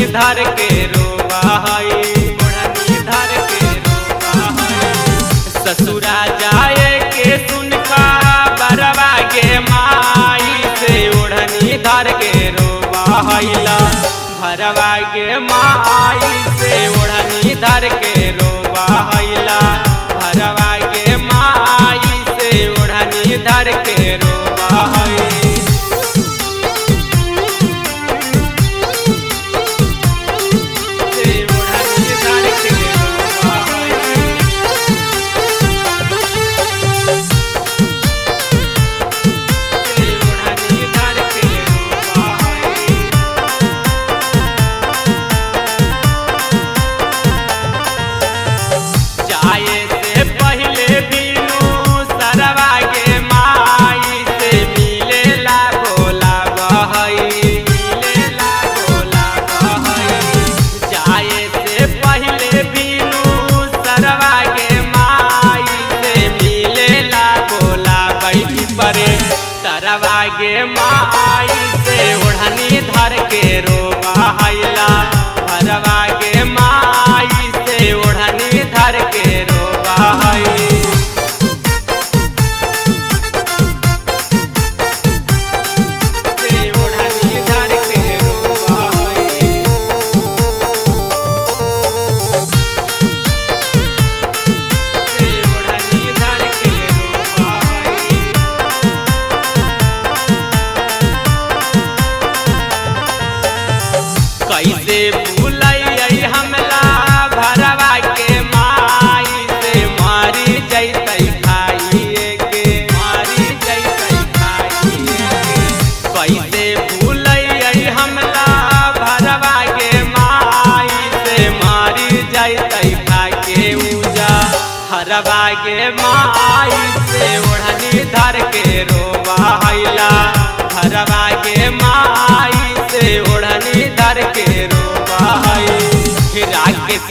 ओढ़नी धर के रोवा है, ओढ़नी धर के रोवा है। ससुरा जाए के सुनका बरवा के माई से ओढ़नी धर के रोवा हैला, भरवा के माई से ओढ़नी धर के रोवा हैला, भरवा के माई से ओढ़नी धर के रोवा है। भरवा के माई से ओढ़नी धर के रोवा हैला, भरवा के माई से ओढ़नी धर के रोवा है। कैसे भूलई हमला भरवा के माई से मारी जैतै खाइए के, मारी जैतै खाइए के। कैसे भूलई हमला भरवा के माई से मारी जैतै खाके उजा, हरवा के माई से ओढ़नी धर के रोवा हैला, भरवा के माई से ओढ़नी धर के रोवा है। राकेश